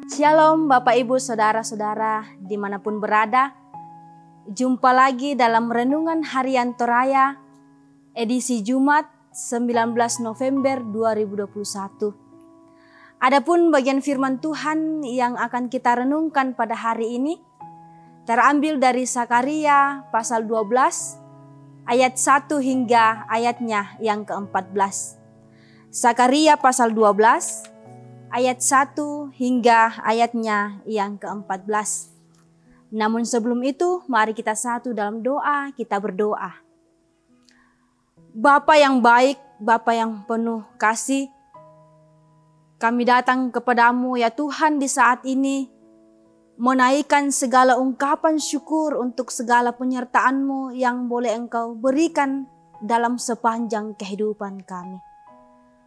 Shalom Bapak Ibu Saudara-saudara dimanapun berada. Jumpa lagi dalam Renungan Harian Toraya edisi Jumat 19 November 2021. Adapun bagian firman Tuhan yang akan kita renungkan pada hari ini terambil dari Sakaria pasal 12 ayat 1 hingga ayatnya yang ke-14. Sakaria pasal 12 ayat 1 hingga ayatnya yang ke-14. Namun sebelum itu, mari kita satu dalam doa, kita berdoa. Bapa yang baik, Bapa yang penuh kasih, kami datang kepadamu ya Tuhan di saat ini, menaikkan segala ungkapan syukur untuk segala penyertaan-Mu yang boleh Engkau berikan dalam sepanjang kehidupan kami.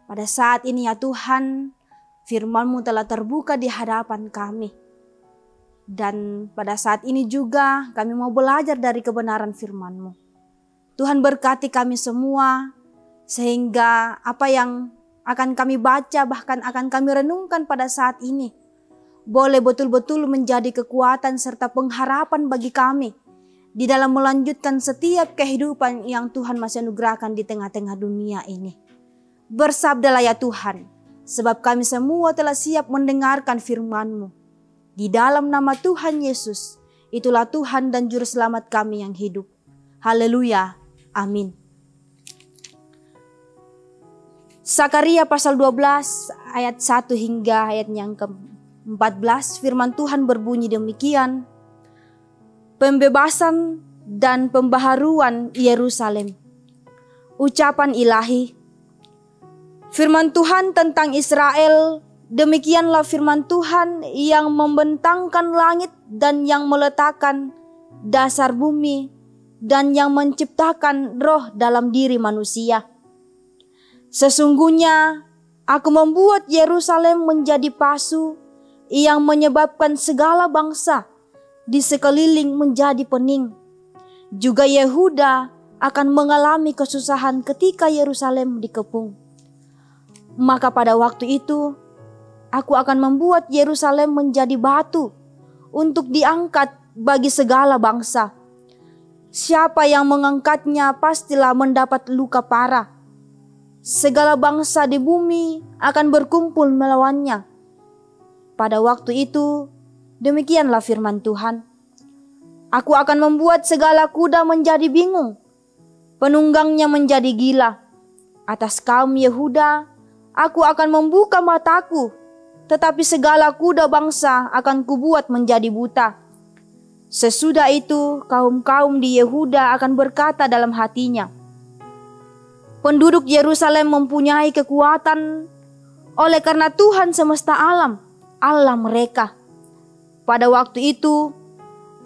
Pada saat ini ya Tuhan, firman-Mu telah terbuka di hadapan kami. Dan pada saat ini juga kami mau belajar dari kebenaran firman-Mu. Tuhan berkati kami semua, sehingga apa yang akan kami baca, bahkan akan kami renungkan pada saat ini, boleh betul-betul menjadi kekuatan serta pengharapan bagi kami di dalam melanjutkan setiap kehidupan yang Tuhan masih anugerahkan di tengah-tengah dunia ini. Bersabdalah ya Tuhan, sebab kami semua telah siap mendengarkan firman-Mu. Di dalam nama Tuhan Yesus, itulah Tuhan dan Juru Selamat kami yang hidup. Haleluya, amin. Sakaria pasal 12 ayat 1 hingga ayat yang ke-14, firman Tuhan berbunyi demikian. Pembebasan dan pembaharuan Yerusalem. Ucapan ilahi. Firman Tuhan tentang Israel, demikianlah firman Tuhan yang membentangkan langit dan yang meletakkan dasar bumi dan yang menciptakan roh dalam diri manusia. Sesungguhnya aku membuat Yerusalem menjadi pasu yang menyebabkan segala bangsa di sekeliling menjadi pening. Juga Yehuda akan mengalami kesusahan ketika Yerusalem dikepung. Maka pada waktu itu, aku akan membuat Yerusalem menjadi batu untuk diangkat bagi segala bangsa. Siapa yang mengangkatnya pastilah mendapat luka parah. Segala bangsa di bumi akan berkumpul melawannya. Pada waktu itu, demikianlah firman Tuhan. Aku akan membuat segala kuda menjadi bingung, penunggangnya menjadi gila. Atas kaum Yehuda, aku akan membuka mataku, tetapi segala kuda bangsa akan kubuat menjadi buta. Sesudah itu kaum-kaum di Yehuda akan berkata dalam hatinya, penduduk Yerusalem mempunyai kekuatan oleh karena Tuhan semesta alam, Allah mereka. Pada waktu itu,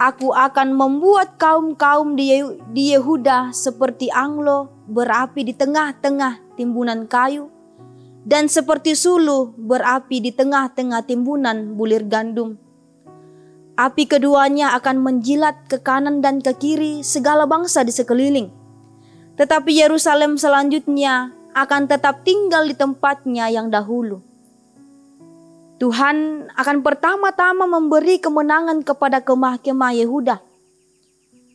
aku akan membuat kaum-kaum di Yehuda seperti anglo berapi di tengah-tengah timbunan kayu, dan seperti suluh berapi di tengah-tengah timbunan bulir gandum. Api keduanya akan menjilat ke kanan dan ke kiri segala bangsa di sekeliling. Tetapi Yerusalem selanjutnya akan tetap tinggal di tempatnya yang dahulu. Tuhan akan pertama-tama memberi kemenangan kepada kemah-kemah Yehuda,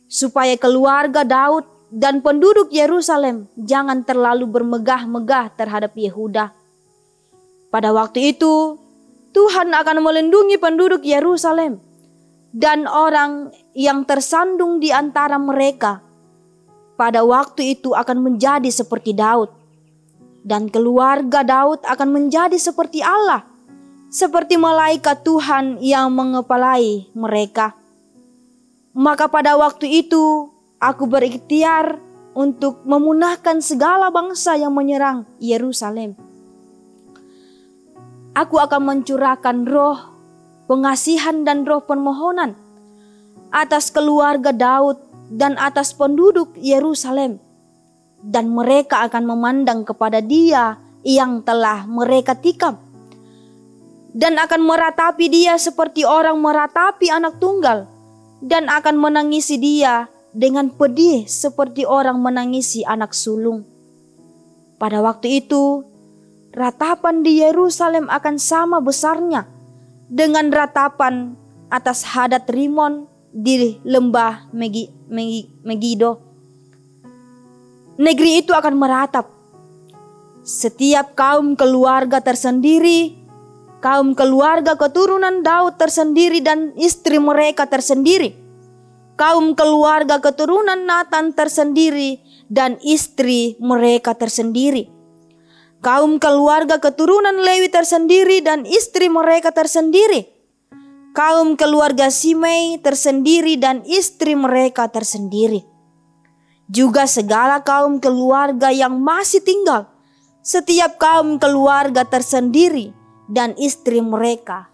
supaya keluarga Daud dan penduduk Yerusalem jangan terlalu bermegah-megah terhadap Yehuda. Pada waktu itu, Tuhan akan melindungi penduduk Yerusalem dan orang yang tersandung di antara mereka. Pada waktu itu akan menjadi seperti Daud, dan keluarga Daud akan menjadi seperti Allah, seperti malaikat Tuhan yang mengepalai mereka. Maka pada waktu itu, aku berikhtiar untuk memunahkan segala bangsa yang menyerang Yerusalem. Aku akan mencurahkan roh pengasihan dan roh permohonan atas keluarga Daud dan atas penduduk Yerusalem, dan mereka akan memandang kepada Dia yang telah mereka tikam, dan akan meratapi Dia seperti orang meratapi anak tunggal, dan akan menangisi Dia dengan pedih seperti orang menangisi anak sulung. Pada waktu itu, ratapan di Yerusalem akan sama besarnya dengan ratapan atas Hadad Rimon di lembah Megido. Negeri itu akan meratap. Setiap kaum keluarga tersendiri, kaum keluarga keturunan Daud tersendiri dan istri mereka tersendiri, kaum keluarga keturunan Nathan tersendiri dan istri mereka tersendiri, kaum keluarga keturunan Lewi tersendiri dan istri mereka tersendiri, kaum keluarga Simei tersendiri dan istri mereka tersendiri, juga segala kaum keluarga yang masih tinggal, setiap kaum keluarga tersendiri dan istri mereka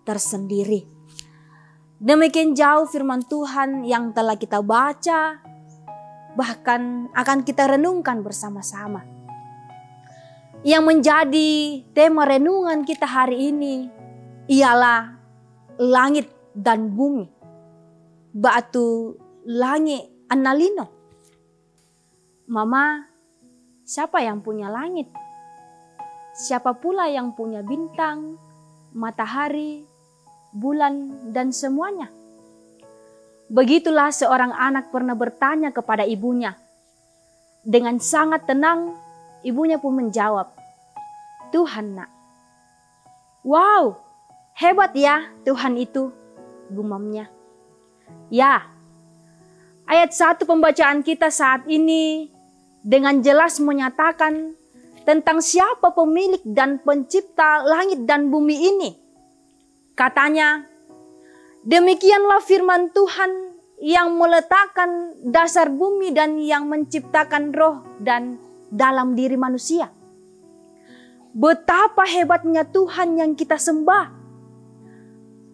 tersendiri. Demikian jauh firman Tuhan yang telah kita baca, bahkan akan kita renungkan bersama-sama. Yang menjadi tema renungan kita hari ini ialah langit dan bumi. Batu langit analino. Mama, siapa yang punya langit? Siapa pula yang punya bintang, matahari, bulan, dan semuanya? Begitulah seorang anak pernah bertanya kepada ibunya. Dengan sangat tenang, ibunya pun menjawab, "Tuhan, Nak." "Wow, hebat ya Tuhan itu," gumamnya. Ya, ayat 1 pembacaan kita saat ini dengan jelas menyatakan tentang siapa pemilik dan pencipta langit dan bumi ini. Katanya, demikianlah firman Tuhan yang meletakkan dasar bumi dan yang menciptakan roh dan dalam diri manusia. Betapa hebatnya Tuhan yang kita sembah.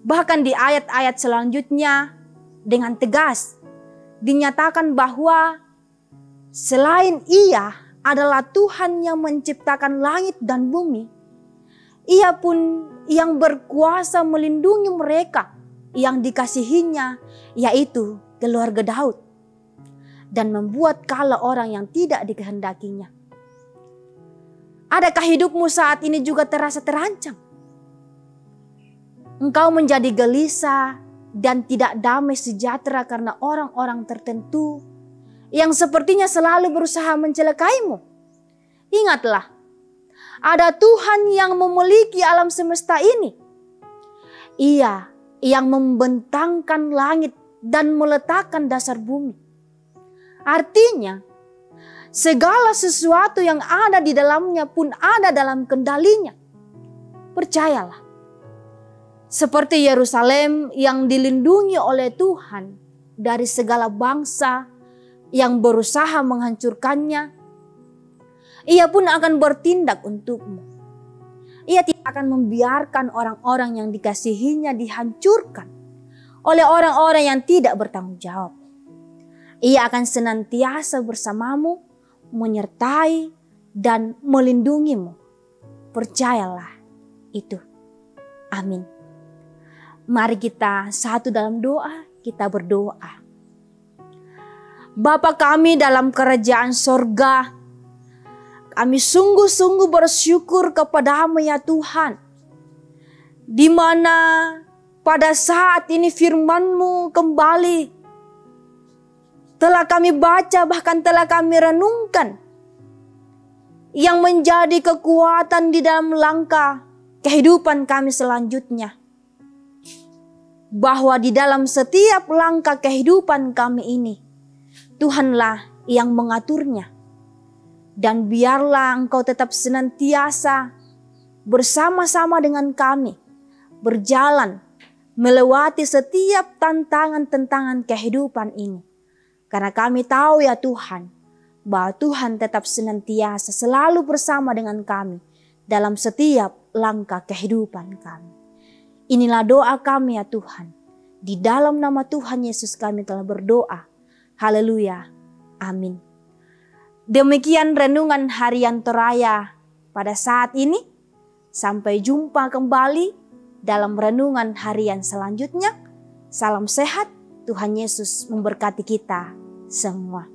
Bahkan di ayat-ayat selanjutnya dengan tegas dinyatakan bahwa selain Ia adalah Tuhan yang menciptakan langit dan bumi, Ia pun yang berkuasa melindungi mereka yang dikasihinya, yaitu keluarga Daud, dan membuat kala orang yang tidak dikehendakinya. Adakah hidupmu saat ini juga terasa terancam? Engkau menjadi gelisah dan tidak damai sejahtera karena orang-orang tertentu yang sepertinya selalu berusaha mencelakaimu. Ingatlah, ada Tuhan yang memiliki alam semesta ini. Ia yang membentangkan langit dan meletakkan dasar bumi. Artinya, segala sesuatu yang ada di dalamnya pun ada dalam kendalinya. Percayalah, seperti Yerusalem yang dilindungi oleh Tuhan dari segala bangsa yang berusaha menghancurkannya, Ia pun akan bertindak untukmu. Ia tidak akan membiarkan orang-orang yang dikasihinya dihancurkan oleh orang-orang yang tidak bertanggung jawab. Ia akan senantiasa bersamamu, menyertai dan melindungimu. Percayalah itu. Amin. Mari kita satu dalam doa, kita berdoa. Bapa kami dalam kerajaan sorga, kami sungguh-sungguh bersyukur kepadamu ya Tuhan, di mana pada saat ini firman-Mu kembali telah kami baca, bahkan telah kami renungkan, yang menjadi kekuatan di dalam langkah kehidupan kami selanjutnya. Bahwa di dalam setiap langkah kehidupan kami ini, Tuhanlah yang mengaturnya. Dan biarlah Engkau tetap senantiasa bersama-sama dengan kami, berjalan melewati setiap tantangan-tantangan kehidupan ini. Karena kami tahu ya Tuhan, bahwa Tuhan tetap senantiasa selalu bersama dengan kami dalam setiap langkah kehidupan kami. Inilah doa kami ya Tuhan. Di dalam nama Tuhan Yesus kami telah berdoa. Haleluya. Amin. Demikian renungan harian Toraya pada saat ini. Sampai jumpa kembali dalam renungan harian selanjutnya. Salam sehat. Tuhan Yesus memberkati kita semua.